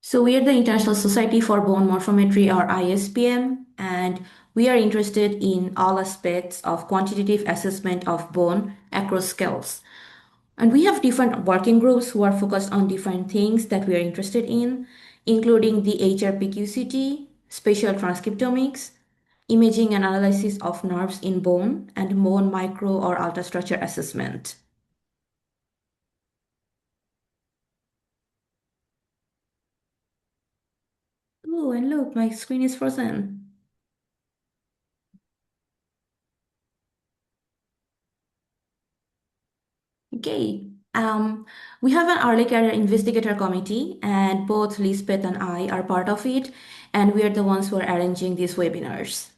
So we are the International Society for Bone Morphometry or ISBM, and we are interested in all aspects of quantitative assessment of bone across scales. And we have different working groups who are focused on different things that we are interested in, including the HRPQCT, spatial transcriptomics, imaging and analysis of nerves in bone, and bone micro or ultrastructure assessment. Oh, and look, my screen is frozen. Okay. We have an early career investigator committee, and both Lisbeth and I are part of it, and we are the ones who are arranging these webinars.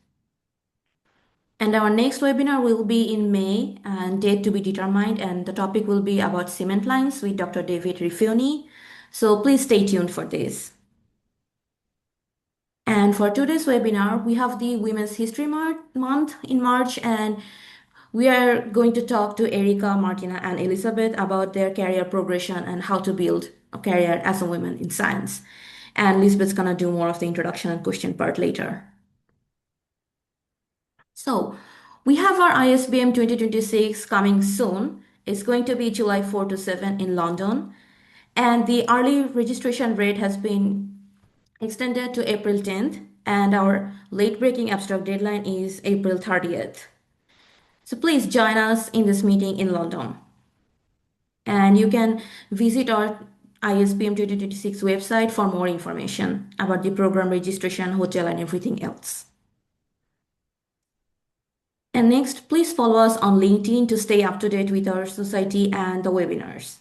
And our next webinar will be in May, and date to be determined, and the topic will be about cement lines with Dr. David Riffioni. So please stay tuned for this. And for today's webinar, we have the Women's History Month in March, and we are going to talk to Erica, Martina, and Elizabeth about their career progression and how to build a career as a woman in science. And Elizabeth's gonna do more of the introduction and question part later. So we have our ISBM 2026 coming soon. It's going to be July 4 to 7 in London. And the early registration rate has been extended to April 10th. And our late breaking abstract deadline is April 30th. So please join us in this meeting in London. And you can visit our ISBM 2026 website for more information about the program registration, hotel, and everything else. And next, please follow us on LinkedIn to stay up to date with our society and the webinars.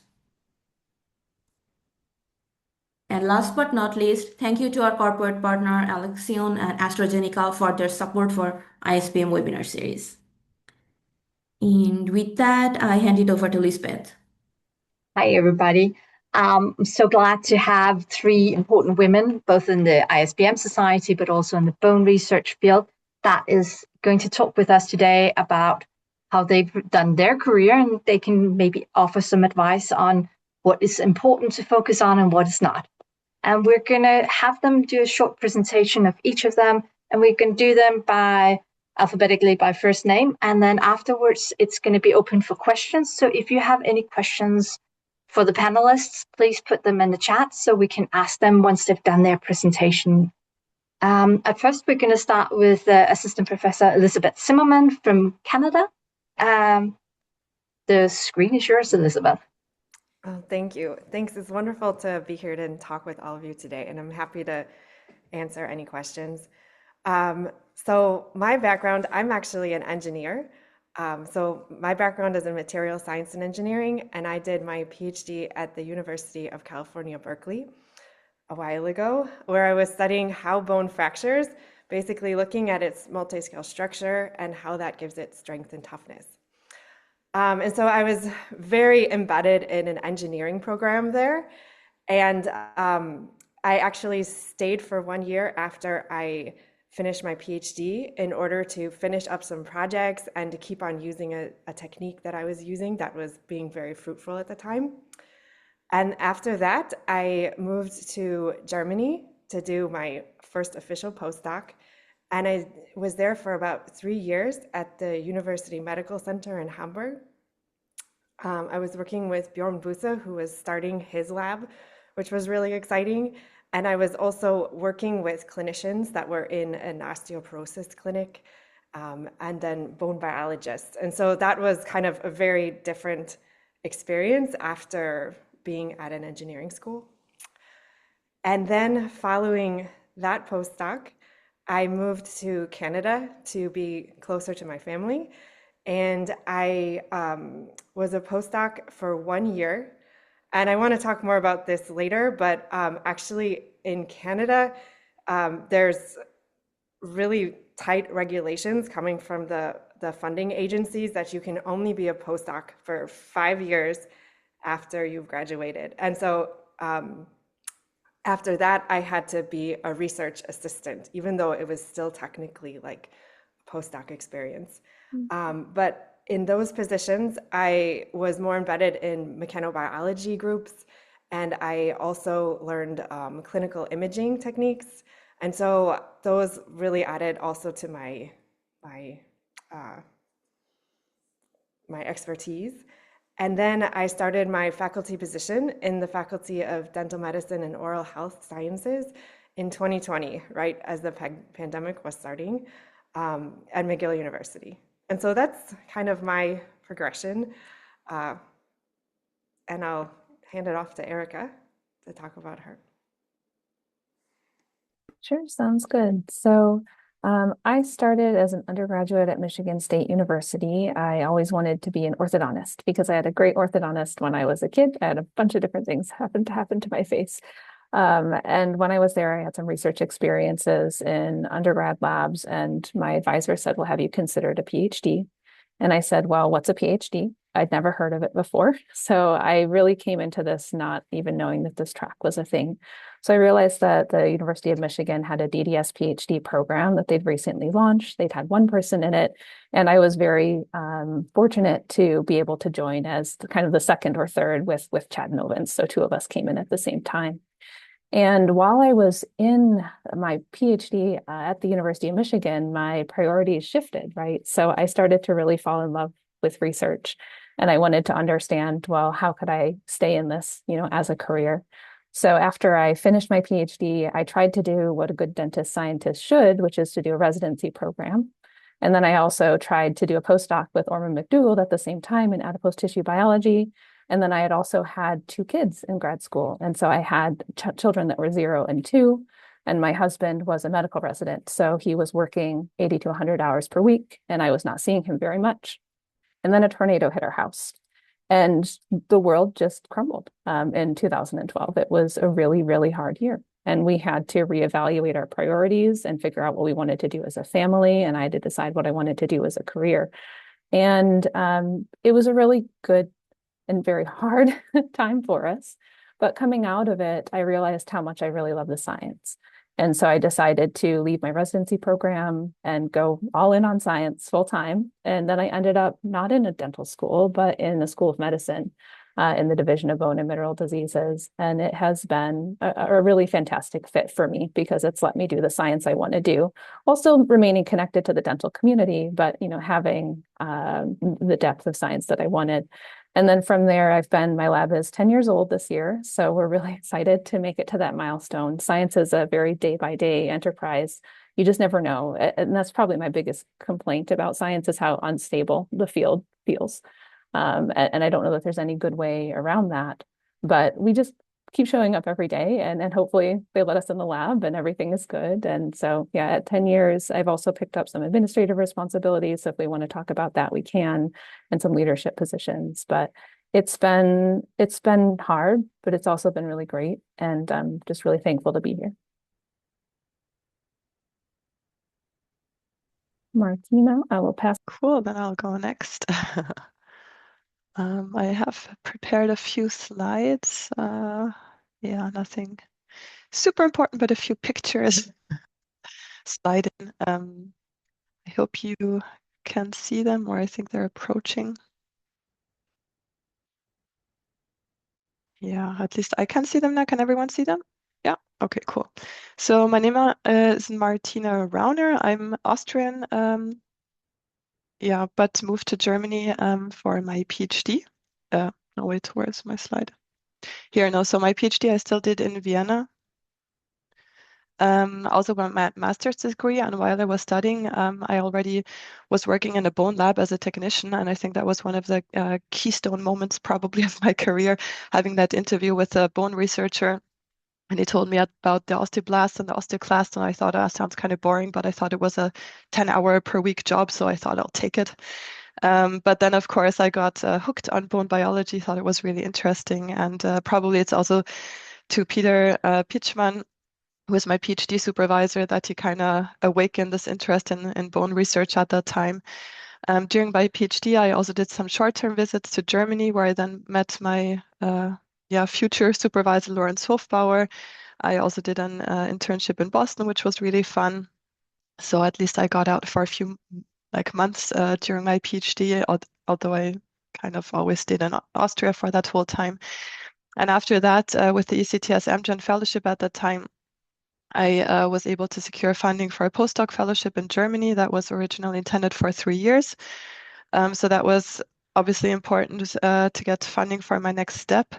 And last but not least, thank you to our corporate partner Alexion and AstraZeneca for their support for ISBM webinar series. And with that, I hand it over to Lisbeth. Hi, everybody. I'm so glad to have three important women, both in the ISBM Society, but also in the bone research field, that is going to talk with us today about how they've done their career, and they can maybe offer some advice on what is important to focus on and what is not. And we're going to have them do a short presentation of each of them, and we can do them alphabetically by first name. And then afterwards, it's going to be open for questions. So if you have any questions for the panelists, please put them in the chat so we can ask them once they've done their presentation. At first, we're going to start with Assistant Professor Elizabeth Zimmerman from Canada. The screen is yours, Elizabeth. Oh, thank you. Thanks. It's wonderful to be here to talk with all of you today, and I'm happy to answer any questions. So my background, I'm actually an engineer. So my background is in material science and engineering, and I did my PhD at the University of California, Berkeley a while ago, where I was studying how bone fractures, basically looking at its multi-scale structure and how that gives it strength and toughness. And so I was very embedded in an engineering program there. And I actually stayed for 1 year after I finished my PhD in order to finish up some projects and to keep on using a technique that I was using that was being very fruitful at the time. And after that, I moved to Germany to do my first official postdoc. And I was there for about 3 years at the University Medical Center in Hamburg. I was working with Bjorn Busse, who was starting his lab, which was really exciting. And I was also working with clinicians that were in an osteoporosis clinic and then bone biologists. And so that was kind of a very different experience after being at an engineering school. And then following that postdoc, I moved to Canada to be closer to my family. And I was a postdoc for 1 year. And I want to talk more about this later, but actually in Canada, there's really tight regulations coming from the funding agencies that you can only be a postdoc for 5 years after you've graduated. And so after that, I had to be a research assistant, even though it was still technically like a postdoc experience. But in those positions, I was more embedded in mechanobiology groups And I also learned clinical imaging techniques. And so those really added also to my uh, my expertise. And then I started my faculty position in the Faculty of Dental Medicine and Oral Health Sciences in 2020, right as the pandemic was starting, at McGill University. And so that's kind of my progression. Uh, and I'll hand it off to Erica to talk about her. Sure, sounds good. So I started as an undergraduate at Michigan State University. I always wanted to be an orthodontist because I had a great orthodontist when I was a kid. I had a bunch of different things happen to my face. And when I was there, I had some research experiences in undergrad labs, and my advisor said, well, have you considered a PhD? And I said, well, what's a PhD? I'd never heard of it before. So I really came into this not even knowing that this track was a thing. So I realized that the University of Michigan had a DDS PhD program that they'd recently launched. They'd had one person in it. And I was very fortunate to be able to join as kind of the second or third with Chad Novins. So two of us came in at the same time. And while I was in my PhD at the University of Michigan, my priorities shifted, right? So I started to really fall in love with research. And I wanted to understand, well, how could I stay in this, as a career? So after I finished my PhD, I tried to do what a good dentist scientist should, which is to do a residency program. And then I also tried to do a postdoc with Orman McDougald at the same time in adipose tissue biology. And then I had also had two kids in grad school. And so I had children that were 0 and 2. And my husband was a medical resident. So he was working 80 to 100 hours per week, and I was not seeing him very much. And then a tornado hit our house, and the world just crumbled in 2012. It was a really, really hard year. And we had to reevaluate our priorities and figure out what we wanted to do as a family. And I had to decide what I wanted to do as a career. And it was a really good and very hard time for us. But coming out of it, I realized how much I really love the science. And so I decided to leave my residency program and go all in on science full time. And then I ended up not in a dental school, but in the School of Medicine in the Division of Bone and Mineral Diseases. And it has been a really fantastic fit for me because it's let me do the science I want to do while still remaining connected to the dental community, but having the depth of science that I wanted. And then from there, my lab is 10 years old this year. So we're really excited to make it to that milestone. Science is a very day-by-day enterprise. You just never know. And that's probably my biggest complaint about science is how unstable the field feels. And I don't know that there's any good way around that. But we just keep showing up every day and hopefully they let us in the lab and everything is good. And so, yeah, at 10 years, I've also picked up some administrative responsibilities. So if we want to talk about that, we can, and some leadership positions. But it's been hard, but it's also been really great. And I'm just really thankful to be here. Martina, I will pass. Cool, then I'll go next. I have prepared a few slides. Yeah, nothing super important, but a few pictures slide in. I hope you can see them, or I think they're approaching. Yeah, at least I can see them now. Can everyone see them? Yeah, okay, cool. So my name is Martina Rauner. I'm Austrian, yeah, but moved to Germany for my PhD. No, wait, where's my slide? Here, no, so my PhD I still did in Vienna. Also my master's degree, and while I was studying, I already was working in a bone lab as a technician, and I think that was one of the keystone moments probably of my career, having that interview with a bone researcher. And he told me about the osteoblast and the osteoclast, and I thought, that sounds kind of boring, but I thought it was a 10-hour per week job, so I thought I'll take it. But then, of course, I got hooked on bone biology, thought it was really interesting, and probably it's also to Peter Pitschmann, who was my PhD supervisor, that he kind of awakened this interest in bone research at that time. During my PhD, I also did some short-term visits to Germany, where I then met my future supervisor, Lorenz Hofbauer. I also did an internship in Boston, which was really fun. So at least I got out for a few months during my PhD, although I kind of always stayed in Austria for that whole time. And after that, with the ECTS MGen fellowship at that time, I was able to secure funding for a postdoc fellowship in Germany that was originally intended for 3 years. So that was obviously important to get funding for my next step.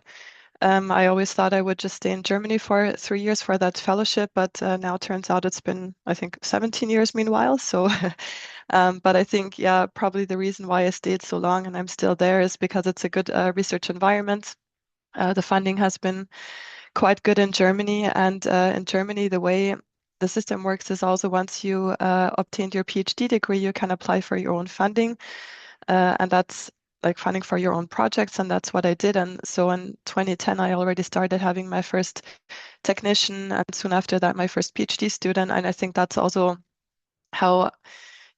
I always thought I would just stay in Germany for 3 years for that fellowship, but now turns out it's been, I think, 17 years meanwhile. So, but I think, yeah, probably the reason why I stayed so long and I'm still there is because it's a good research environment. The funding has been quite good in Germany, and in Germany, the way the system works is also once you obtained your PhD degree, you can apply for your own funding, and that's like funding for your own projects, and that's what I did. And so in 2010, I already started having my first technician, and soon after that, my first PhD student. And I think that's also how,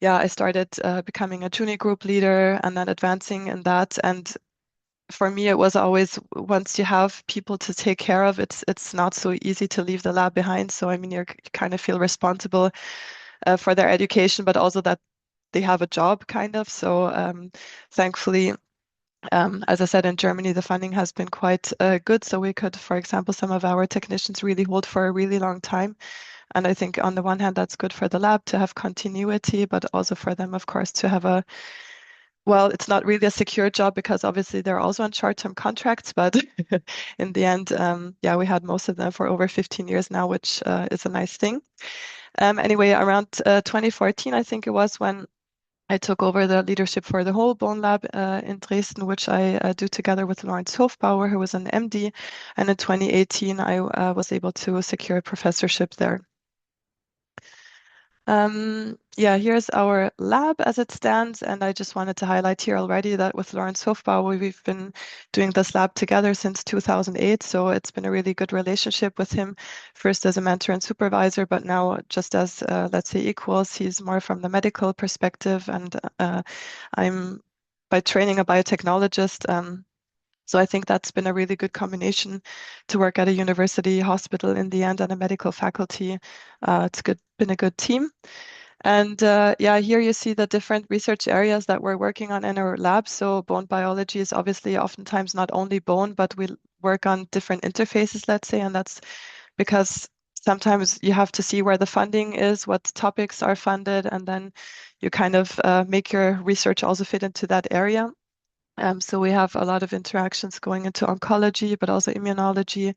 yeah, I started becoming a junior group leader and then advancing in that. And for me, it was always once you have people to take care of, it's not so easy to leave the lab behind. So I mean, you kind of feel responsible for their education, but also that they have a job, kind of. So thankfully, as I said, in Germany, the funding has been quite good. So we could, for example, some of our technicians really hold for a really long time. And I think on the one hand, that's good for the lab to have continuity, but also for them, of course, to have a, well, it's not really a secure job because obviously they're also on short-term contracts, but in the end, yeah, we had most of them for over 15 years now, which is a nice thing. Anyway, around 2014, I think it was when I took over the leadership for the whole bone lab in Dresden, which I do together with Lawrence Hofbauer, who was an MD. And in 2018, I was able to secure a professorship there. Yeah, here's our lab as it stands. And I just wanted to highlight here already that with Lawrence Hofbauer, we've been doing this lab together since 2008. So it's been a really good relationship with him, first as a mentor and supervisor, but now just as, let's say, equals. He's more from the medical perspective, and I'm by training a biotechnologist. So I think that's been a really good combination to work at a university hospital in the end and a medical faculty. It's been a good team. And yeah, here you see the different research areas that we're working on in our lab. So bone biology is obviously oftentimes not only bone, but we work on different interfaces, let's say, and that's because sometimes you have to see where the funding is, what topics are funded, and then you kind of make your research also fit into that area. So we have a lot of interactions going into oncology, but also immunology.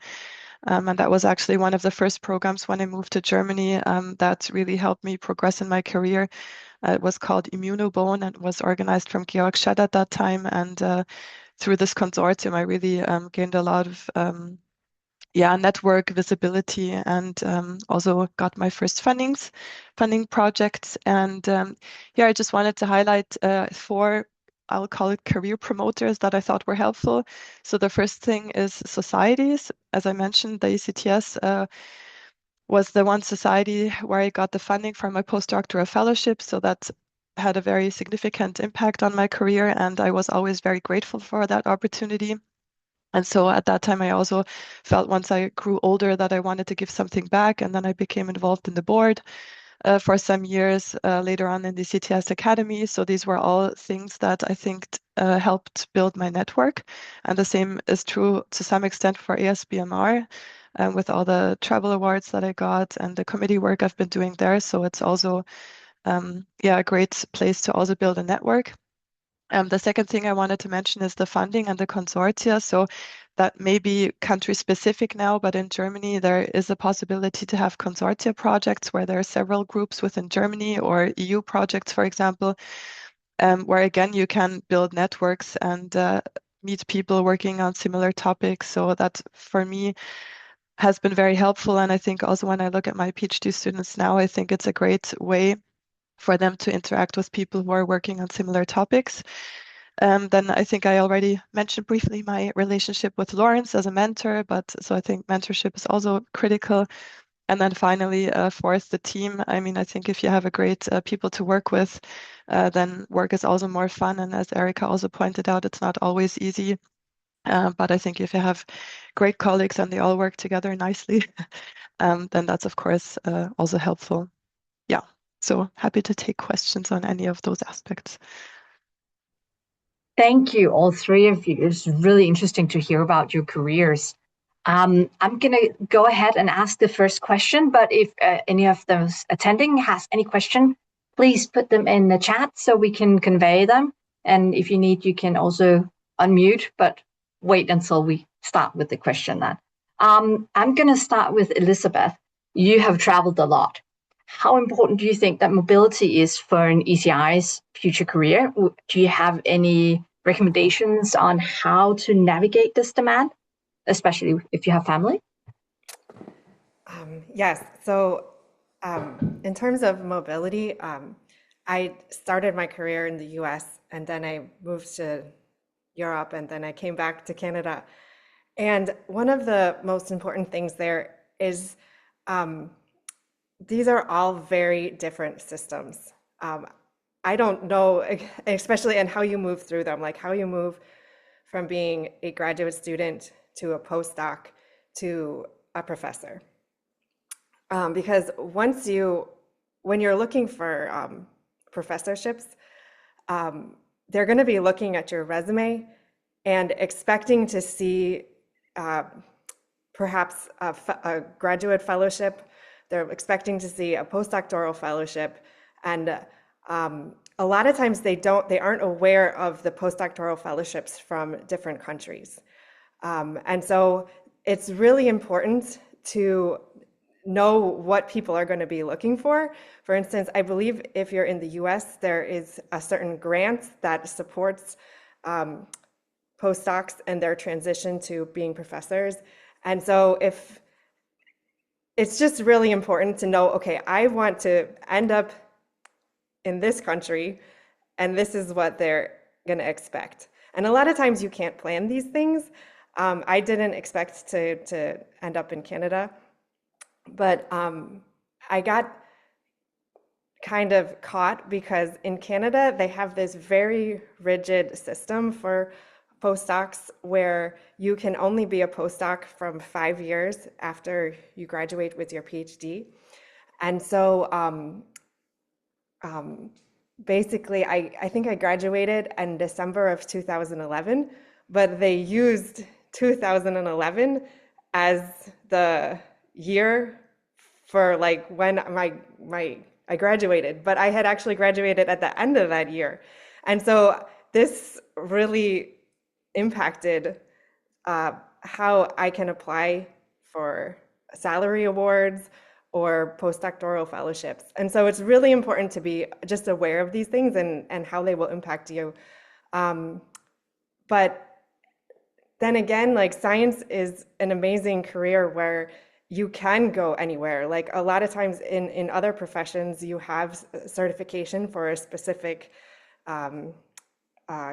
And that was actually one of the first programs when I moved to Germany that really helped me progress in my career. It was called Immunobone and was organized from Georg Scheller at that time. And through this consortium, I really gained a lot of yeah, network visibility, and also got my first funding projects. And here I just wanted to highlight 4, I'll call it career promoters that I thought were helpful. So the first thing is societies. As I mentioned, the ECTS was the one society where I got the funding for my postdoctoral fellowship. So that had a very significant impact on my career, and I was always very grateful for that opportunity. And so at that time, I also felt once I grew older that I wanted to give something back. And then I became involved in the board for some years later on in the CTS Academy. So these were all things that I think helped build my network. And the same is true to some extent for ASBMR with all the travel awards that I got and the committee work I've been doing there. So it's also, yeah, a great place to also build a network. The second thing I wanted to mention is the funding and the consortia. So that may be country specific now, but in Germany, there is a possibility to have consortia projects where there are several groups within Germany, or EU projects, for example, where again, you can build networks and meet people working on similar topics. So that for me has been very helpful. And I think also when I look at my PhD students now, I think it's a great way for them to interact with people who are working on similar topics. Then I think I already mentioned briefly my relationship with Lawrence as a mentor, but so I think mentorship is also critical. And then finally, fourth, the team. I mean, I think if you have a great people to work with, then work is also more fun. And as Erica also pointed out, it's not always easy. But I think if you have great colleagues and they all work together nicely, then that's of course also helpful. Yeah, so happy to take questions on any of those aspects. Thank you, all three of you. It's really interesting to hear about your careers. I'm going to go ahead and ask the first question, but if any of those attending has any question, please put them in the chat so we can convey them. And if you need, you can also unmute, but wait until we start with the question then. I'm going to start with Elizabeth. You have traveled a lot. How important do you think that mobility is for an ECI's future career? Do you have any recommendations on how to navigate this demand, especially if you have family? Yes. So in terms of mobility, I started my career in the US and then I moved to Europe and then I came back to Canada. And one of the most important things there is these are all very different systems. I don't know, especially in how you move through them, like how you move from being a graduate student to a postdoc to a professor. Because when you're looking for professorships, they're going to be looking at your resume and expecting to see perhaps a graduate fellowship. They're expecting to see a postdoctoral fellowship, and a lot of times they aren't aware of the postdoctoral fellowships from different countries. And so it's really important to know what people are going to be looking for. For instance, I believe if you're in the US, there is a certain grant that supports postdocs and their transition to being professors. And so if it's just really important to know, okay, I want to end up in this country and this is what they're going to expect. And a lot of times you can't plan these things. I didn't expect to end up in Canada, but I got kind of caught because in Canada, they have this very rigid system for postdocs where you can only be a postdoc from 5 years after you graduate with your PhD. And so basically, I think I graduated in December of 2011, but they used 2011 as the year for like when I graduated, but I had actually graduated at the end of that year. And so this really impacted how I can apply for salary awards or postdoctoral fellowships. And so it's really important to be just aware of these things and how they will impact you. But then again, like science is an amazing career where you can go anywhere. Like a lot of times in other professions, you have certification for a specific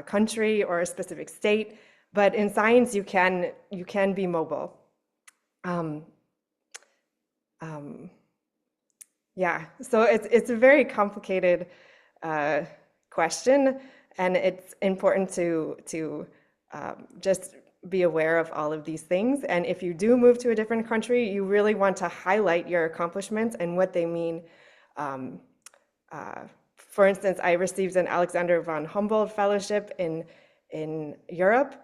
country or a specific state, but in science you can be mobile. Yeah, so it's a very complicated question, and it's important to just be aware of all of these things. And if you do move to a different country, you really want to highlight your accomplishments and what they mean. For instance, I received an Alexander von Humboldt Fellowship in Europe,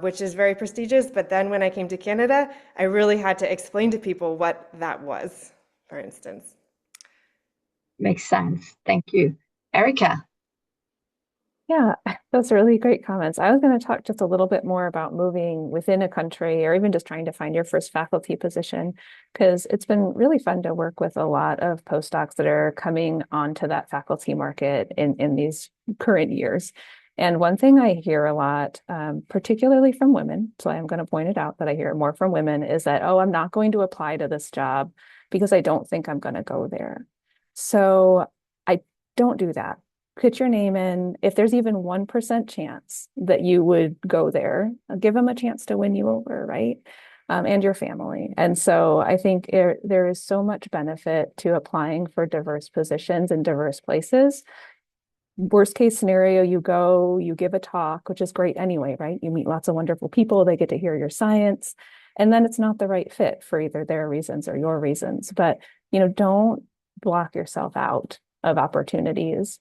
which is very prestigious. But then when I came to Canada, I really had to explain to people what that was, for instance. Makes sense. Thank you. Erica. Yeah, those are really great comments. I was going to talk just a little bit more about moving within a country or even just trying to find your first faculty position, because it's been really fun to work with a lot of postdocs that are coming onto that faculty market in these current years. And one thing I hear a lot, particularly from women, so I'm going to point it out that I hear it more from women, is that, oh, I'm not going to apply to this job because I don't think I'm going to go there. So I don't do that. Put your name in. If there's even 1% chance that you would go there, give them a chance to win you over, right? And your family. And so I think there is so much benefit to applying for diverse positions in diverse places. Worst case scenario, you go, you give a talk, which is great anyway, right? You meet lots of wonderful people, they get to hear your science, and then it's not the right fit for either their reasons or your reasons. But, don't block yourself out of opportunities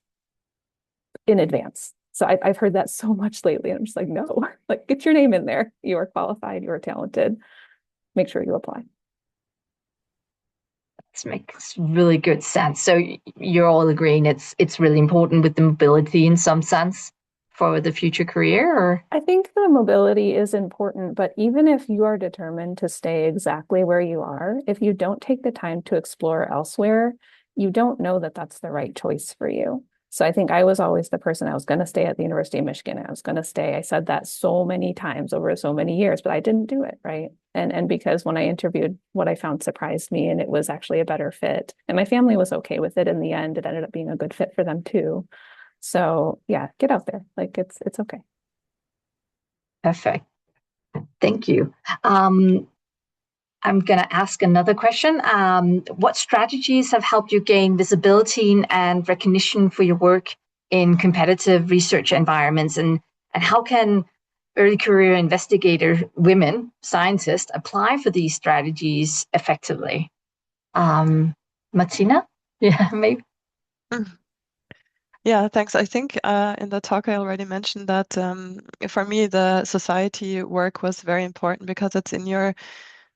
in advance. So I've heard that so much lately. I'm just like, no, like get your name in there. You are qualified, you are talented. Make sure you apply. This makes really good sense. So you're all agreeing it's really important with the mobility in some sense for the future career, or? I think the mobility is important, but even if you are determined to stay exactly where you are, if you don't take the time to explore elsewhere, you don't know that that's the right choice for you. So I think I was always the person I was going to stay at the University of Michigan. I was going to stay. I said that so many times over so many years, but I didn't do it, right? And because when I interviewed, what I found surprised me, and it was actually a better fit. And my family was okay with it in the end. It ended up being a good fit for them too. So yeah, get out there. Like it's okay. Perfect. Thank you. I'm going to ask another question. What strategies have helped you gain visibility and recognition for your work in competitive research environments? And how can early career investigator women scientists apply for these strategies effectively? Martina? Yeah, maybe. Yeah, thanks. I think in the talk I already mentioned that for me, the society work was very important because it's in your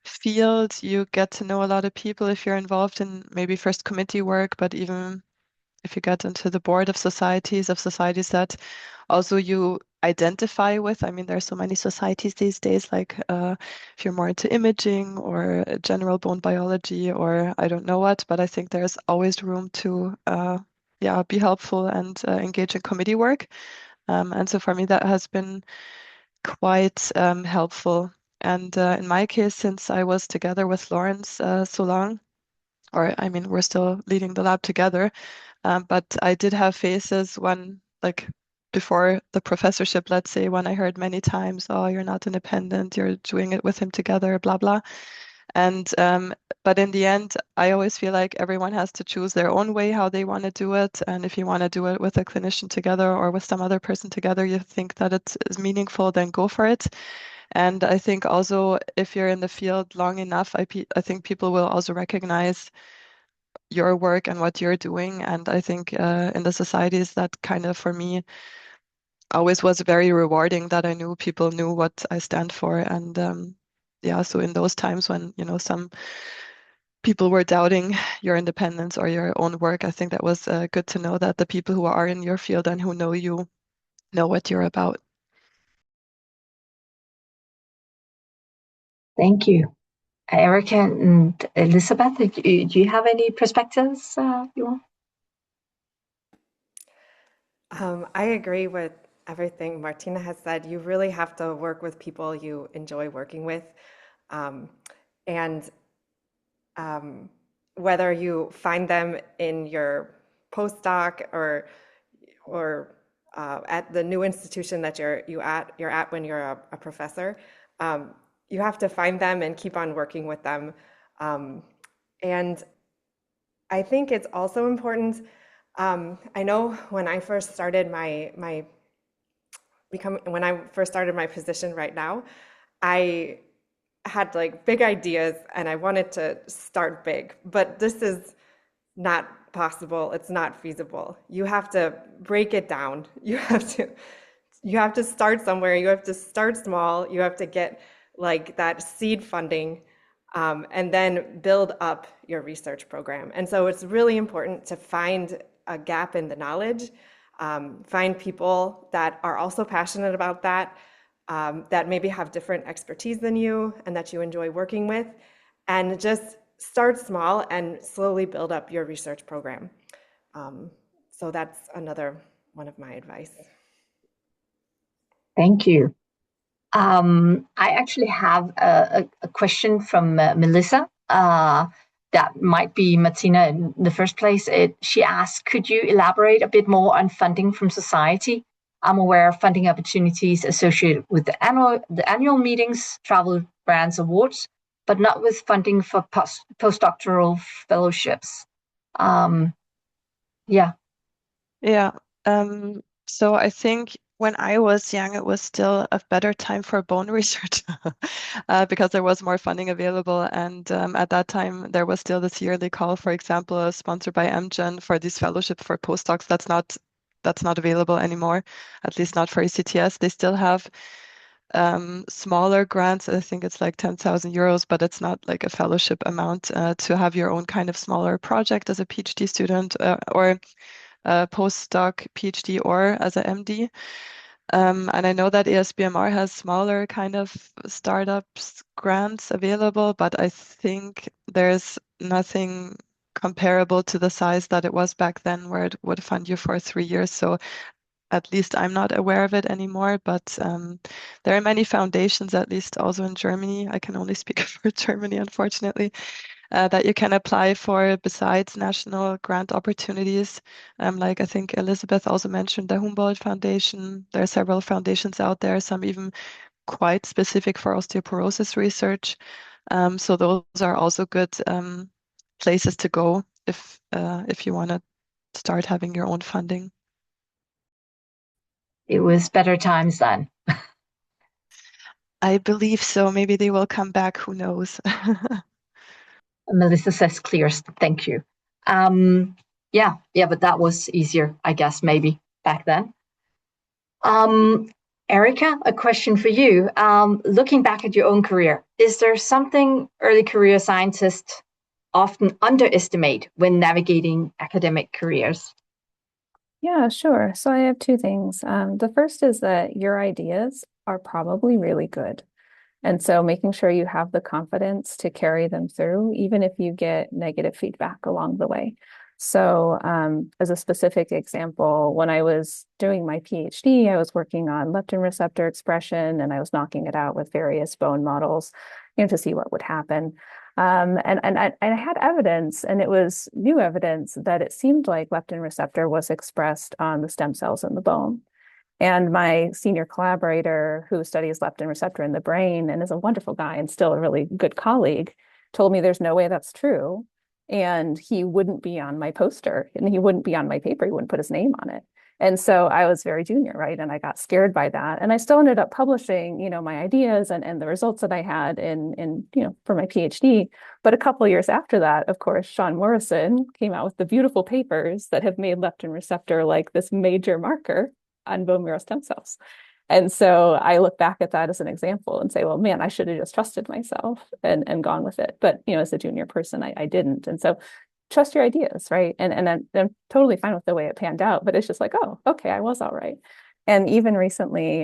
field. You get to know a lot of people if you're involved in maybe first committee work, but even if you get into the board of societies that also you identify with. I mean, there are so many societies these days, like if you're more into imaging or general bone biology or I don't know what, but I think there's always room to be helpful and engage in committee work. And so for me, that has been quite helpful. And in my case, since I was together with Lawrence so long, or I mean, we're still leading the lab together, but I did have phases when, like, before the professorship, let's say, when I heard many times, oh, you're not independent, you're doing it with him together, blah, blah. And but in the end, I always feel like everyone has to choose their own way how they want to do it. And if you want to do it with a clinician together or with some other person together, you think that it is meaningful, then go for it. And I think also if you're in the field long enough, I think people will also recognize your work and what you're doing. And I think in the societies that kind of, for me, always was very rewarding that I knew people knew what I stand for. And so in those times when, some people were doubting your independence or your own work, I think that was good to know that the people who are in your field and who know you know what you're about. Thank you. Erica and Elizabeth, do you have any perspectives you want? I agree with everything Martina has said. You really have to work with people you enjoy working with. And whether you find them in your postdoc or at the new institution that you're at when you're a professor, you have to find them and keep on working with them. And I think it's also important. I know when I first started my position right now, I had like big ideas and I wanted to start big, but this is not possible. It's not feasible. You have to break it down. You have to start somewhere. You have to start small. You have to get like that seed funding, and then build up your research program. And so it's really important to find a gap in the knowledge, find people that are also passionate about that, that maybe have different expertise than you and that you enjoy working with, and just start small and slowly build up your research program. So that's another one of my advice. Thank you. I actually have a question from Melissa that might be Martina in the first place. She asked, could you elaborate a bit more on funding from society? I'm aware of funding opportunities associated with the annual meetings, travel grants, awards, but not with funding for postdoctoral fellowships. Yeah. Yeah. So I think when I was young, it was still a better time for bone research because there was more funding available. And at that time, there was still this yearly call, for example, sponsored by Amgen for this fellowship for postdocs. That's not that's not available anymore, at least not for ECTS. They still have smaller grants. I think it's like 10,000 euros, but it's not like a fellowship amount to have your own kind of smaller project as a PhD student or a postdoc PhD or as a MD. And I know that ASBMR has smaller kind of startups grants available, but I think there's nothing comparable to the size that it was back then where it would fund you for 3 years. So at least I'm not aware of it anymore, but there are many foundations, at least also in Germany. I can only speak for Germany, unfortunately, that you can apply for besides national grant opportunities. Like I think Elizabeth also mentioned the Humboldt Foundation. There are several foundations out there, some even quite specific for osteoporosis research. So those are also good places to go if you want to start having your own funding. It was better times then. I believe so. Maybe they will come back. Who knows? Melissa says clear. Thank you. Yeah, but that was easier, I guess, maybe back then. Erica, a question for you. Looking back at your own career, is there something early career scientists often underestimate when navigating academic careers? Yeah, sure. So I have two things. The first is that your ideas are probably really good. And so making sure you have the confidence to carry them through, even if you get negative feedback along the way. So as a specific example, when I was doing my PhD, I was working on leptin receptor expression, and I was knocking it out with various bone models, to see what would happen. And I had evidence, and it was new evidence, that it seemed like leptin receptor was expressed on the stem cells in the bone. And my senior collaborator, who studies leptin receptor in the brain and is a wonderful guy and still a really good colleague, told me there's no way that's true. And he wouldn't be on my poster and he wouldn't be on my paper. He wouldn't put his name on it. And so I was very junior, right? And I got scared by that. And I still ended up publishing, my ideas and the results that I had in for my PhD. But a couple of years after that, of course, Sean Morrison came out with the beautiful papers that have made leptin receptor like this major marker on bone marrow stem cells. And so I look back at that as an example and say, well, man, I should have just trusted myself and gone with it. But, as a junior person, I didn't. And so trust your ideas, right? And I'm totally fine with the way it panned out, but it's just like, oh, okay, I was all right. And even recently,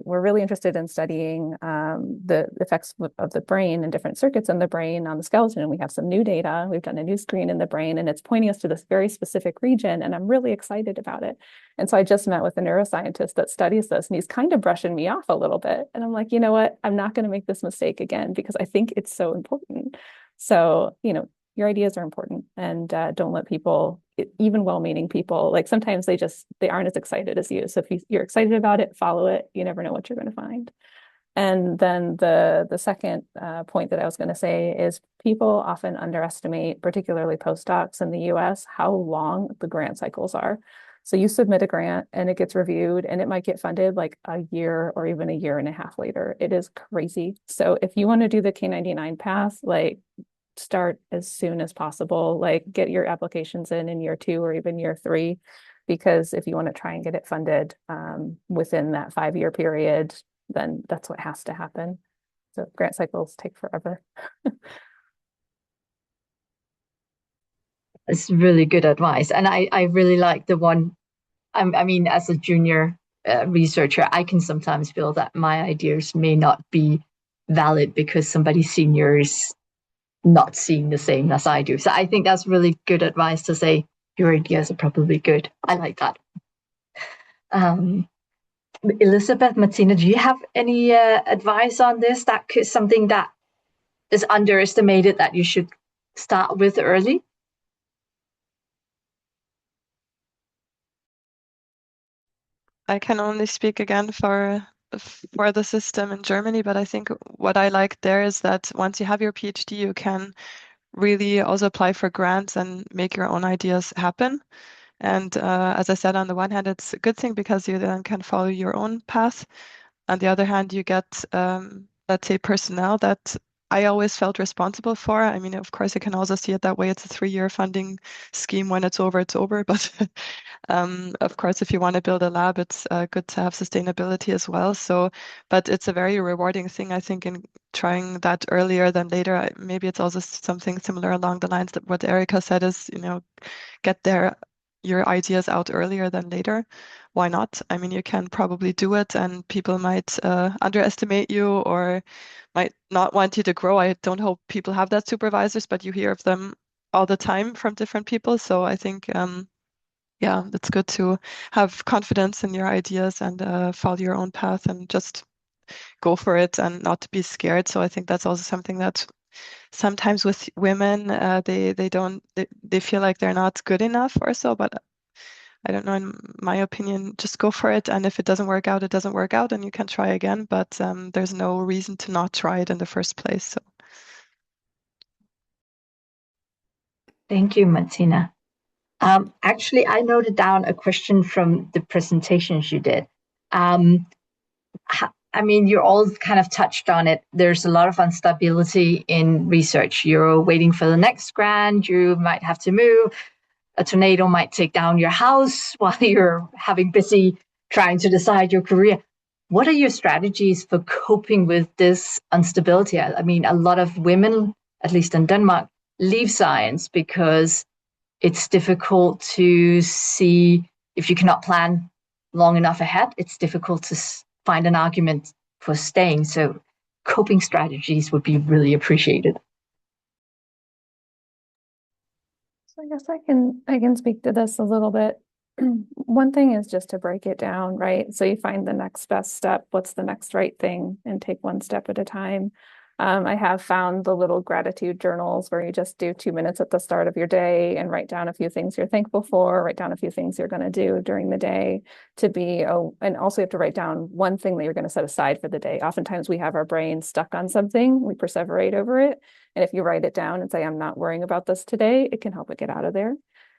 we're really interested in studying the effects of the brain and different circuits in the brain on the skeleton. And we have some new data. We've done a new screen in the brain, and it's pointing us to this very specific region. And I'm really excited about it. And so I just met with a neuroscientist that studies this, and he's kind of brushing me off a little bit. And I'm like, you know what? I'm not going to make this mistake again because I think it's so important. So, your ideas are important, and don't let people, even well-meaning people, like sometimes they aren't as excited as you. So if you're excited about it, follow it. You never know what you're going to find. And then the second point that I was going to say is people often underestimate, particularly postdocs in the US, how long the grant cycles are. So you submit a grant and it gets reviewed and it might get funded like a year or even a year and a half later. It is crazy. So if you want to do the K-99 path, like start as soon as possible, like get your applications in year 2 or even year 3, because if you want to try and get it funded within that 5-year period, then that's what has to happen. So grant cycles take forever. It's really good advice. And I really like the one, I mean, as a junior researcher, I can sometimes feel that my ideas may not be valid because somebody senior is not seeing the same as I do. So I think that's really good advice to say your ideas are probably good. I like that. Elizabeth, Martina, do you have any advice on this? That could something that is underestimated that you should start with early? I can only speak again for the system in Germany, but I think what I like there is that once you have your PhD, you can really also apply for grants and make your own ideas happen. And as I said, on the one hand, it's a good thing because you then can follow your own path. On the other hand, you get, let's say, personnel that I always felt responsible for. I mean, of course, I can also see it that way. It's a 3-year funding scheme. When it's over, it's over. But of course, if you want to build a lab, it's good to have sustainability as well. So, but it's a very rewarding thing, I think, in trying that earlier than later. Maybe it's also something similar along the lines that what Erica said is, get your ideas out earlier than later. Why not? I mean, you can probably do it, and people might underestimate you or might not want you to grow. I don't hope people have that supervisors, but you hear of them all the time from different people. So I think, yeah, it's good to have confidence in your ideas and follow your own path and just go for it and not be scared. So I think that's also something that sometimes with women, they feel like they're not good enough or so, but I don't know, in my opinion, just go for it. And if it doesn't work out, it doesn't work out and you can try again. But there's no reason to not try it in the first place. So. Thank you, Martina. Actually, I noted down a question from the presentations you did. I mean, you all kind of touched on it. There's a lot of instability in research. You're waiting for the next grant. You might have to move. A tornado might take down your house while you're having busy trying to decide your career. What are your strategies for coping with this instability? I mean, a lot of women, at least in Denmark, leave science because it's difficult to see if you cannot plan long enough ahead. It's difficult to find an argument for staying. So coping strategies would be really appreciated. So I guess I can speak to this a little bit. One thing is just to break it down, right? So you find the next best step, what's the next right thing, and take one step at a time. I have found the little gratitude journals where you just do 2 minutes at the start of your day and write down a few things you're thankful for, write down a few things you're going to do during the day and also you have to write down one thing that you're going to set aside for the day. Oftentimes we have our brain stuck on something, we perseverate over it. And if you write it down and say, I'm not worrying about this today, it can help it get out of there.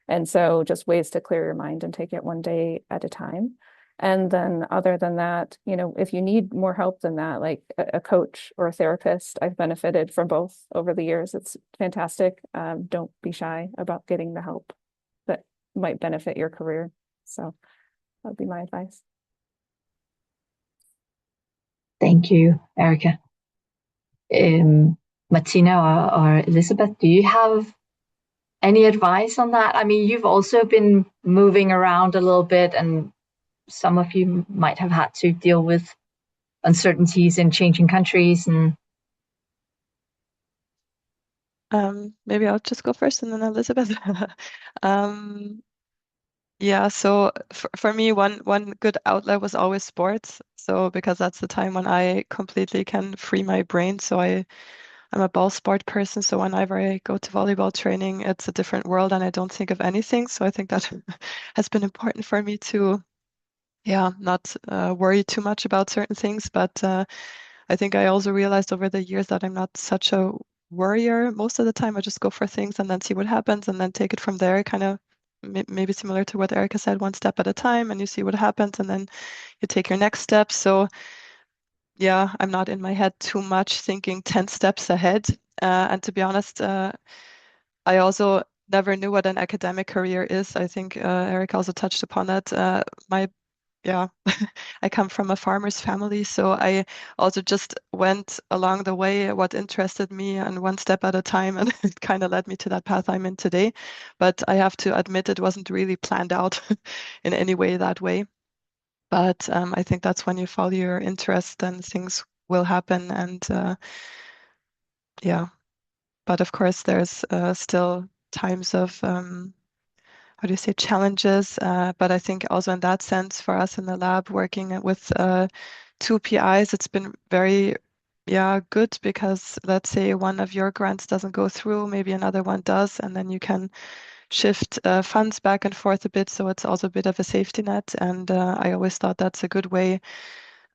And so just ways to clear your mind and take it one day at a time. And then other than that, if you need more help than that, like a coach or a therapist, I've benefited from both over the years. It's fantastic. Don't be shy about getting the help that might benefit your career. So that would be my advice. Thank you, Erica. Martina or Elizabeth, do you have any advice on that? I mean, you've also been moving around a little bit, and some of you might have had to deal with uncertainties in changing countries. And maybe I'll just go first and then Elizabeth. Yeah, so for me, one good outlet was always sports. So because that's the time when I completely can free my brain. So I'm a ball sport person. So whenever I go to volleyball training, it's a different world and I don't think of anything. So I think that has been important for me to, yeah, not worry too much about certain things. But I think I also realized over the years that I'm not such a worrier. Most of the time, I just go for things and then see what happens and then take it from there, kind of maybe similar to what Erica said, one step at a time, and you see what happens and then you take your next step. So yeah, I'm not in my head too much thinking 10 steps ahead. And to be honest, I also never knew what an academic career is. I think Erica also touched upon that. Yeah, I come from a farmer's family, so I also just went along the way what interested me and one step at a time, and it kind of led me to that path I'm in today. But I have to admit it wasn't really planned out in any way that way. But I think that's when you follow your interest, then things will happen. And yeah, but of course, there's still times of how do you say, challenges. But I think also in that sense, for us in the lab working with 2 PIs, it's been very, yeah, good because let's say one of your grants doesn't go through, maybe another one does, and then you can shift funds back and forth a bit. So it's also a bit of a safety net. And I always thought that's a good way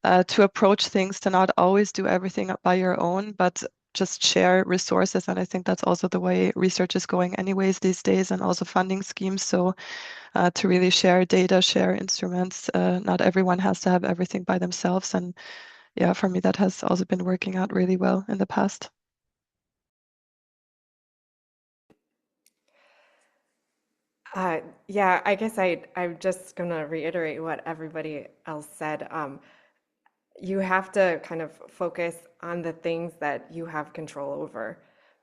to approach things, to not always do everything by your own, but just share resources. And I think that's also the way research is going anyways these days, and also funding schemes. So to really share data, share instruments, not everyone has to have everything by themselves. And yeah, for me, that has also been working out really well in the past. Yeah, I guess I'm just gonna reiterate what everybody else said. You have to kind of focus on the things that you have control over,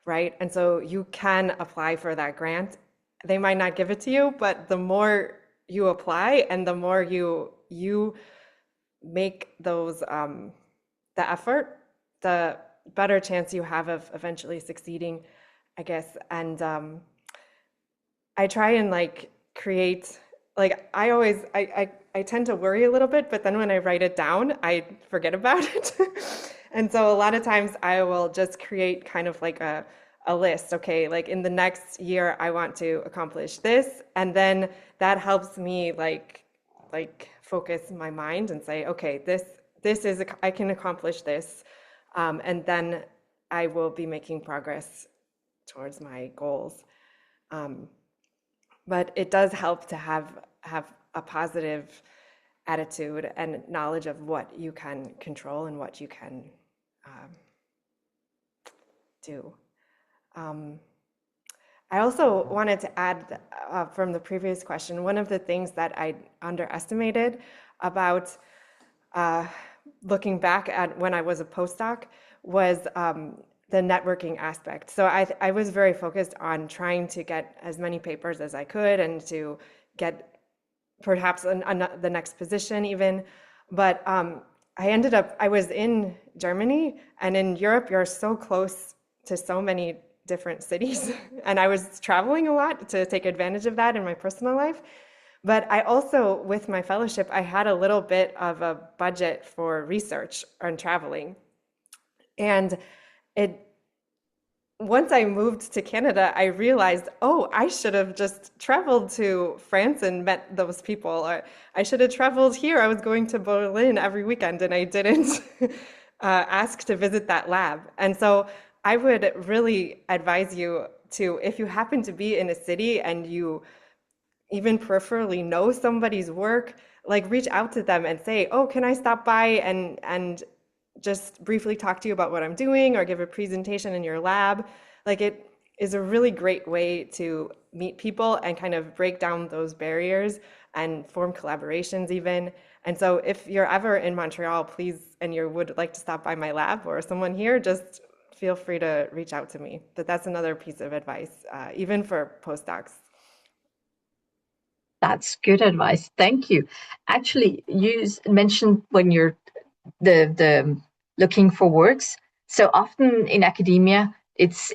right? And so you can apply for that grant. They might not give it to you, but the more you apply and the more you make those the effort, the better chance you have of eventually succeeding, I guess. And I try and like create, like I tend to worry a little bit, but then when I write it down, I forget about it. And so a lot of times I will just create kind of like a list. Okay, like in the next year I want to accomplish this, and then that helps me like focus my mind and say, okay, this is I can accomplish this, and then I will be making progress towards my goals. Um, but it does help to have a positive attitude and knowledge of what you can control and what you can um, do. I also wanted to add from the previous question, one of the things that I underestimated about looking back at when I was a postdoc was the networking aspect. So I was very focused on trying to get as many papers as I could and to get perhaps the next position even. But I was in Germany, and in Europe, you're so close to so many different cities. And I was traveling a lot to take advantage of that in my personal life. But I also, with my fellowship, I had a little bit of a budget for research and traveling. And it once I moved to Canada, I realized, oh, I should have just traveled to France and met those people. Or I should have traveled here. I was going to Berlin every weekend and I didn't ask to visit that lab. And so I would really advise you to, if you happen to be in a city and you even peripherally know somebody's work, like reach out to them and say, oh, can I stop by and just briefly talk to you about what I'm doing or give a presentation in your lab. Like it is a really great way to meet people and kind of break down those barriers and form collaborations even. And so if you're ever in Montreal, please, and you would like to stop by my lab or someone here, just feel free to reach out to me. But that's another piece of advice, even for postdocs. That's good advice. Thank you. Actually, you mentioned when you're the looking for works. So often in academia, it's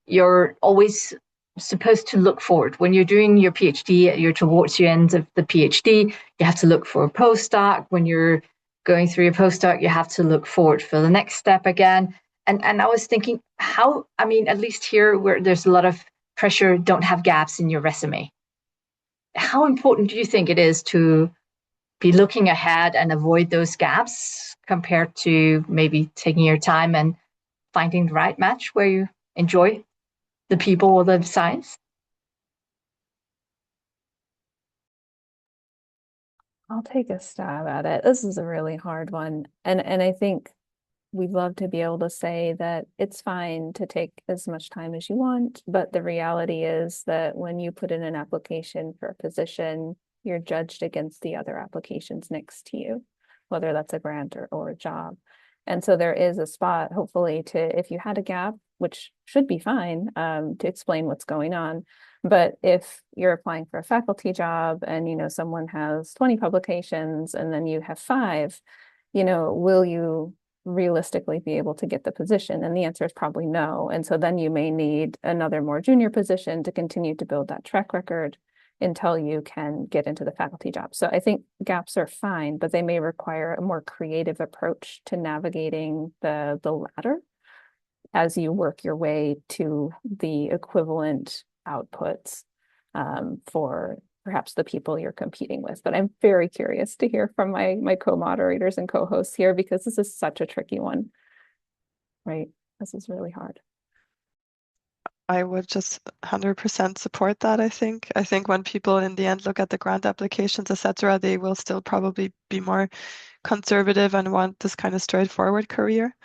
you're always supposed to look forward. When you're doing your PhD, you're towards the end of the PhD, you have to look for a postdoc. When you're going through your postdoc, you have to look forward for the next step again. And I was thinking how, I mean, at least here where there's a lot of pressure, don't have gaps in your resume. How important do you think it is to be looking ahead and avoid those gaps compared to maybe taking your time and finding the right match where you enjoy the people or the science? I'll take a stab at it. This is a really hard one. And I think we'd love to be able to say that it's fine to take as much time as you want, but the reality is that when you put in an application for a position, you're judged against the other applications next to you, whether that's a grant or a job. And so there is a spot, hopefully, to, if you had a gap, which should be fine, to explain what's going on. But if you're applying for a faculty job and, someone has 20 publications and then you have 5, will you realistically be able to get the position? And the answer is probably no. And so then you may need another more junior position to continue to build that track record until you can get into the faculty job. So I think gaps are fine, but they may require a more creative approach to navigating the ladder as you work your way to the equivalent outputs for perhaps the people you're competing with. But I'm very curious to hear from my co-moderators and co-hosts here, because this is such a tricky one, right? This is really hard. I would just 100% support that, I think. I think when people in the end look at the grant applications, etc., they will still probably be more conservative and want this kind of straightforward career.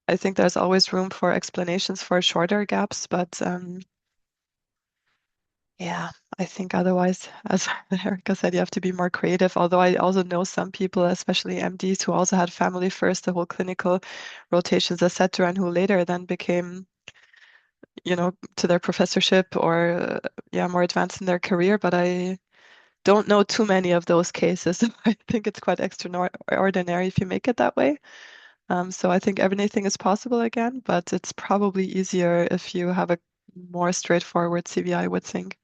I think there's always room for explanations for shorter gaps, but Yeah, I think otherwise, as Erica said, you have to be more creative. Although I also know some people, especially MDs, who also had family first, the whole clinical rotations, etc., and who later then became, to their professorship or yeah, more advanced in their career. But I don't know too many of those cases. I think it's quite extraordinary if you make it that way. So I think everything is possible again, but it's probably easier if you have a more straightforward CV, I would think.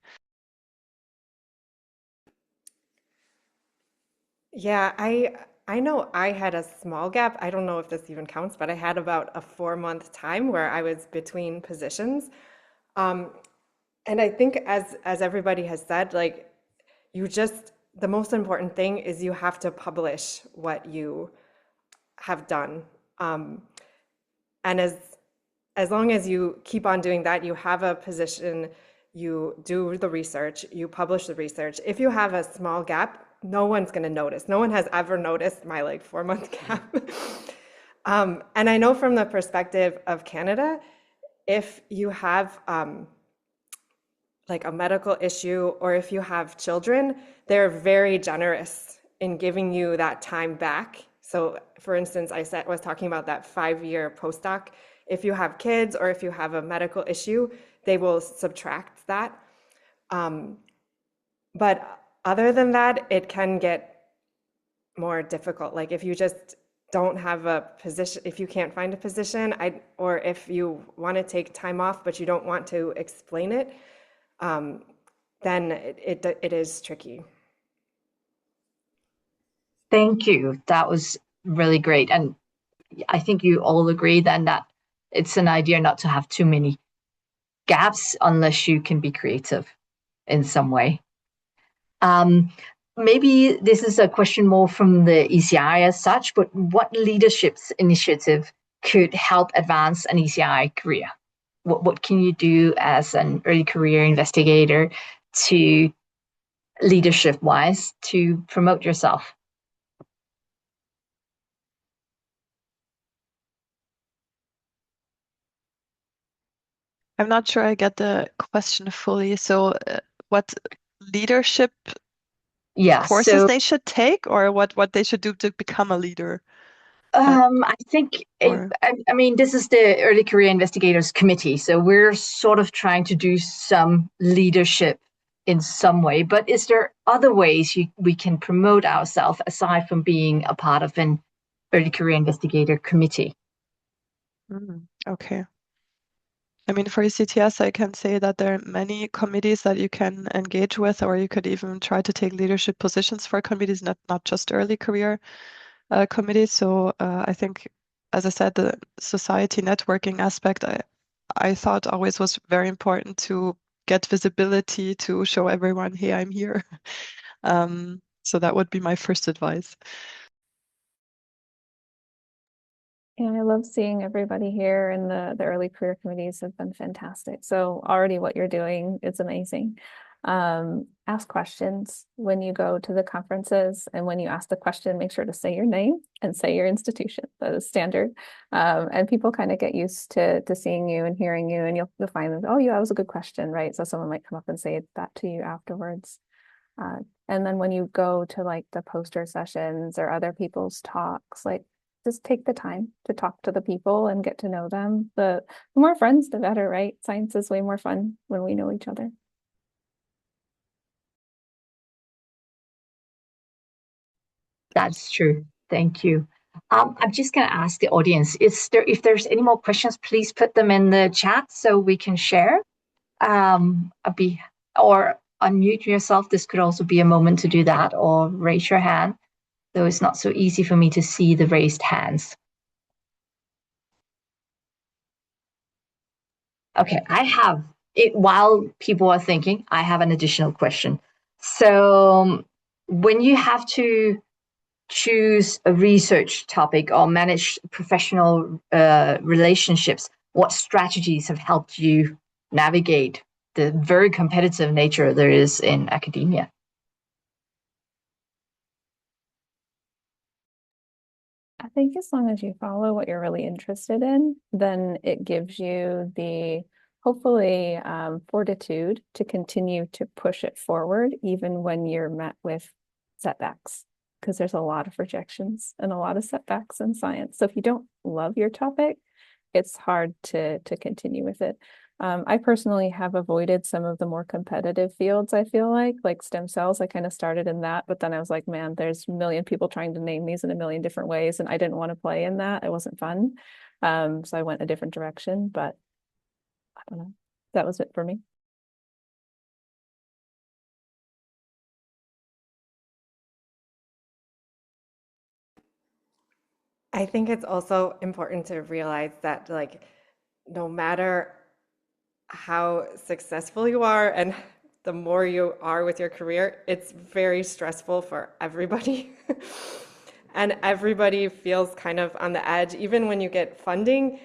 Yeah, I know I had a small gap. I don't know if this even counts, but I had about a 4 month time where I was between positions. Um, and I think as everybody has said, like you just the most important thing is you have to publish what you have done. Um, and as long as you keep on doing that, you have a position, you do the research, you publish the research. If you have a small gap, no one's going to notice. No one has ever noticed my like 4 month gap. And I know from the perspective of Canada, if you have like a medical issue or if you have children, they're very generous in giving you that time back. So for instance, was talking about that 5-year postdoc. If you have kids or if you have a medical issue, they will subtract that. But other than that, it can get more difficult. Like if you just don't have a position, if you can't find a position, or if you want to take time off but you don't want to explain it, then it is tricky. Thank you. That was really great. And I think you all agree then that it's an idea not to have too many gaps unless you can be creative in some way. Maybe this is a question more from the ECI as such, but what leadership's initiative could help advance an ECI career? What can you do as an early career investigator to leadership wise to promote yourself? I'm not sure I get the question fully. So, what leadership Yeah, courses so they should take, or what they should do to become a leader? I think, Or I mean, this is the Early Career Investigators Committee. So we're sort of trying to do some leadership in some way. But is there other ways we can promote ourselves aside from being a part of an Early Career Investigator Committee? Okay. I mean, for ECTS, I can say that there are many committees that you can engage with, or you could even try to take leadership positions for committees, not just early career committees. So I think, as I said, the society networking aspect, I thought always was very important to get visibility, to show everyone, hey, I'm here. So that would be my first advice. Yeah, I love seeing everybody here, and the early career committees have been fantastic. So already what you're doing is amazing. Ask questions when you go to the conferences, and when you ask the question, make sure to say your name and say your institution. That is standard. And people kind of get used to seeing you and hearing you, and you'll find that, oh, yeah, that was a good question, right? So someone might come up and say that to you afterwards. And then when you go to like the poster sessions or other people's talks, like just take the time to talk to the people and get to know them. The more friends, the better, right? Science is way more fun when we know each other. That's true. Thank you. I'm just going to ask the audience, if there's any more questions, please put them in the chat so we can share. Or unmute yourself. This could also be a moment to do that, or raise your hand, though it's not so easy for me to see the raised hands. Okay, I have it while people are thinking, I have an additional question. So when you have to choose a research topic or manage professional relationships, what strategies have helped you navigate the very competitive nature there is in academia? I think as long as you follow what you're really interested in, then it gives you the hopefully fortitude to continue to push it forward, even when you're met with setbacks, because there's a lot of rejections and a lot of setbacks in science. So if you don't love your topic, it's hard to continue with it. I personally have avoided some of the more competitive fields, I feel like stem cells. I kind of started in that, but then I was like, man, there's a million people trying to name these in a million different ways, and I didn't want to play in that. It wasn't fun. So I went a different direction, but I don't know. That was it for me. I think it's also important to realize that like no matter how successful you are and the more you are with your career, it's very stressful for everybody. And everybody feels kind of on the edge. Even when you get funding,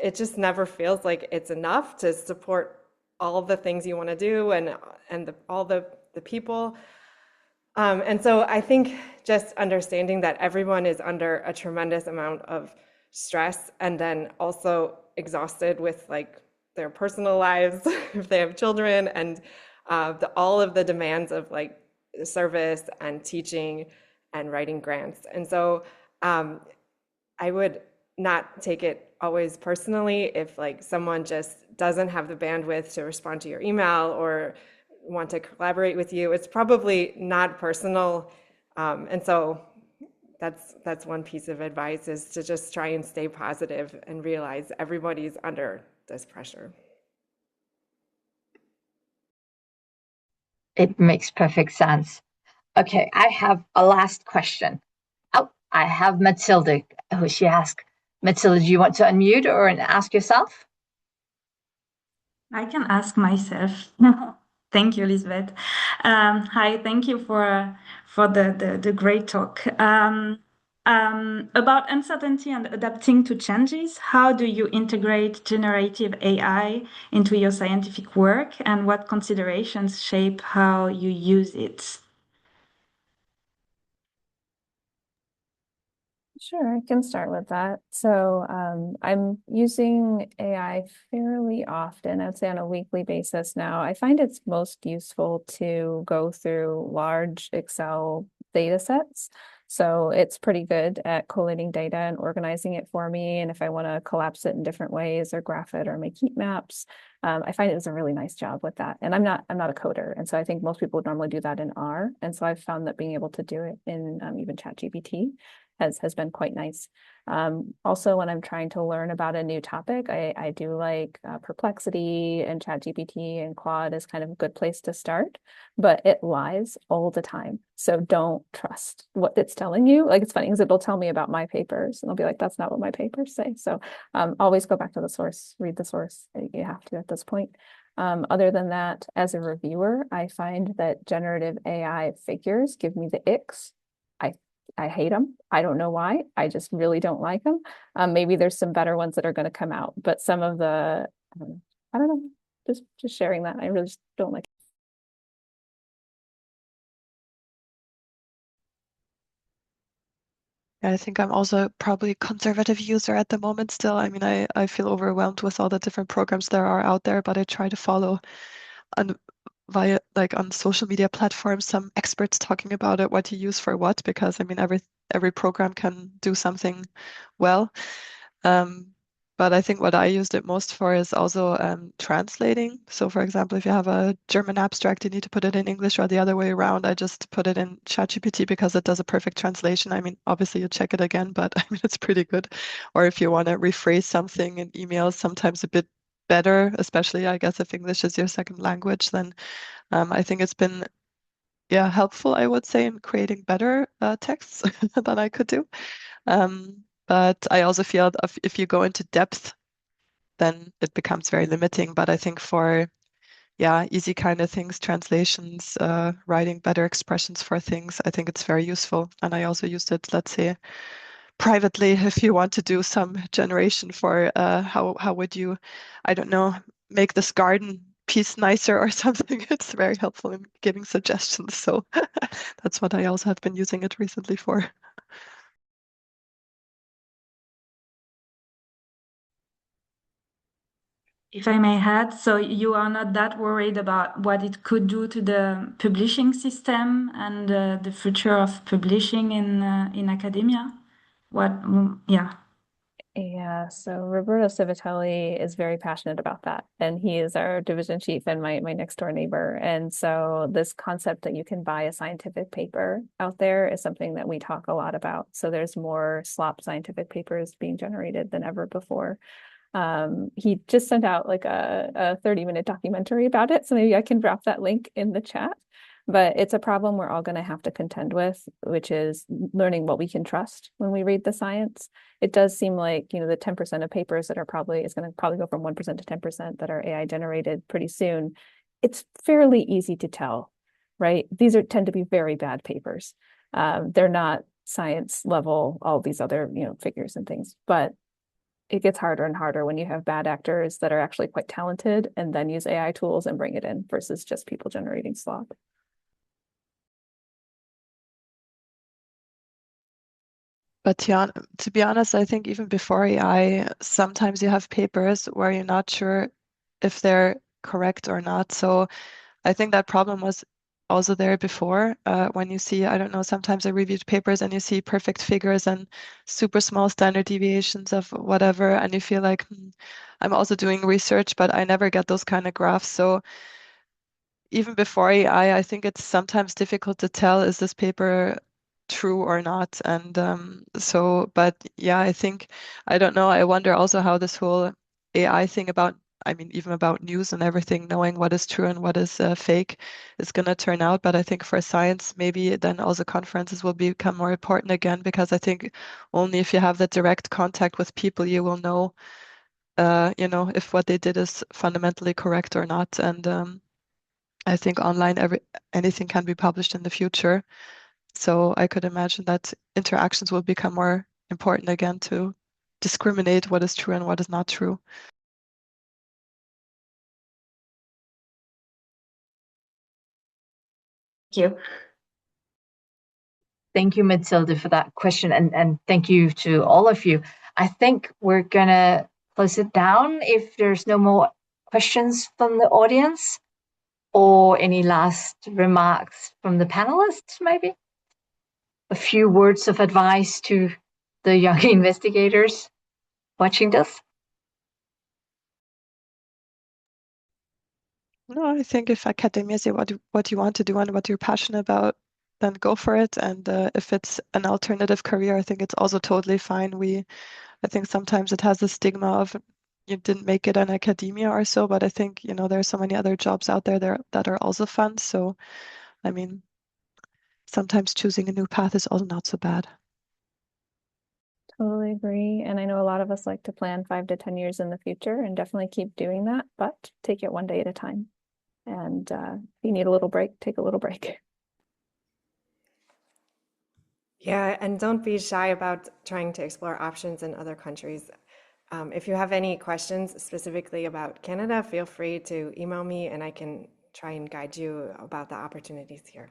it just never feels like it's enough to support all the things you want to do and all the people. And so I think just understanding that everyone is under a tremendous amount of stress and then also exhausted with like their personal lives if they have children and all of the demands of like service and teaching and writing grants. And so I would not take it always personally if like someone just doesn't have the bandwidth to respond to your email or want to collaborate with you. It's probably not personal. And so that's one piece of advice, is to just try and stay positive and realize everybody's under this pressure. It makes perfect sense. Okay, I have a last question. Oh, I have Matilda, who she asked. Matilda, do you want to unmute or ask yourself? I can ask myself. Thank you, Elizabeth. Hi, thank you for the great talk. About uncertainty and adapting to changes, how do you integrate generative AI into your scientific work, and what considerations shape how you use it? Sure, I can start with that. So I'm using AI fairly often, I'd say on a weekly basis now. I find it's most useful to go through large Excel data sets. So it's pretty good at collating data and organizing it for me. And if I want to collapse it in different ways or graph it or make heat maps, I find it does a really nice job with that. And I'm not a coder. And so I think most people would normally do that in R. And so I've found that being able to do it in even ChatGPT has been quite nice. Also, when I'm trying to learn about a new topic, I do like Perplexity and ChatGPT, and Claude is kind of a good place to start, but it lies all the time. So don't trust what it's telling you. Like, it's funny because it'll tell me about my papers and I'll be like, that's not what my papers say. So always go back to the source, read the source. You have to at this point. Other than that, as a reviewer, I find that generative AI figures give me the icks. I hate them. I don't know why. I just really don't like them. Maybe there's some better ones that are going to come out, but some of the, I don't know, just sharing that. I really just don't like it. I think I'm also probably a conservative user at the moment still. I mean, I feel overwhelmed with all the different programs there are out there, but I try to follow on via like on social media platforms some experts talking about it, what to use for what, because I mean every program can do something well. But I think what I used it most for is also translating. So for example, if you have a German abstract, you need to put it in English or the other way around. I just put it in ChatGPT because it does a perfect translation. I mean, obviously you check it again, but I mean, it's pretty good. Or if you want to rephrase something in emails, sometimes a bit better, especially I guess if English is your second language, then I think it's been helpful, I would say, in creating better texts than I could do. But I also feel that if you go into depth, then it becomes very limiting. But I think for easy kind of things, translations, writing better expressions for things, I think it's very useful. And I also used it, let's say, privately, if you want to do some generation for how would you, I don't know, make this garden piece nicer or something. It's very helpful in giving suggestions. So that's what I also have been using it recently for. if I may add, so you are not that worried about what it could do to the publishing system and the future of publishing in academia? Yeah. Yeah, so Roberto Civitelli is very passionate about that. And he is our division chief and my next door neighbor. And so this concept that you can buy a scientific paper out there is something that we talk a lot about. So there's more slop scientific papers being generated than ever before. He just sent out like a 30-minute documentary about it. So maybe I can drop that link in the chat. But it's a problem we're all going to have to contend with, which is learning what we can trust when we read the science. It does seem like, the 10% of papers that is going to probably go from 1% to 10% that are AI generated pretty soon. It's fairly easy to tell, right? These tend to be very bad papers. They're not science level, all these other, figures and things, but it gets harder and harder when you have bad actors that are actually quite talented and then use AI tools and bring it in versus just people generating slop. But yeah, to be honest, I think even before AI, sometimes you have papers where you're not sure if they're correct or not. So I think that problem was also there before. When you see, I don't know, sometimes I reviewed papers and you see perfect figures and super small standard deviations of whatever, and you feel like, I'm also doing research, but I never get those kind of graphs. So even before AI, I think it's sometimes difficult to tell, is this paper true or not? And but yeah, I don't know, I wonder also how this whole AI thing even about news and everything, knowing what is true and what is fake is going to turn out. But I think for science, maybe then also conferences will become more important again, because I think only if you have that direct contact with people, you will know, if what they did is fundamentally correct or not. And I think online anything can be published in the future. So I could imagine that interactions will become more important again to discriminate what is true and what is not true. Thank you. Thank you, Matilda, for that question. And thank you to all of you. I think we're going to close it down if there's no more questions from the audience or any last remarks from the panelists, maybe. A few words of advice to the young investigators watching this. No, I think if academia say what you want to do and what you're passionate about, then go for it. And if it's an alternative career, I think it's also totally fine. I think sometimes it has the stigma of you didn't make it in academia or so, but I think, there are so many other jobs out there that are also fun. So, I mean, sometimes choosing a new path is also not so bad. Totally agree. And I know a lot of us like to plan 5 to 10 years in the future and definitely keep doing that, but take it one day at a time. And if you need a little break, take a little break. Yeah, and don't be shy about trying to explore options in other countries. If you have any questions specifically about Canada, feel free to email me and I can try and guide you about the opportunities here.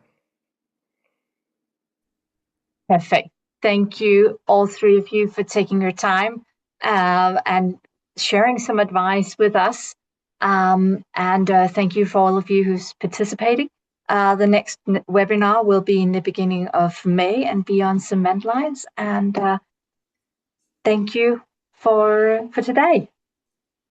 Perfect. Thank you, all three of you, for taking your time and sharing some advice with us. And thank you for all of you who's participating. The next webinar will be in the beginning of May and be on cement lines. And thank you for today.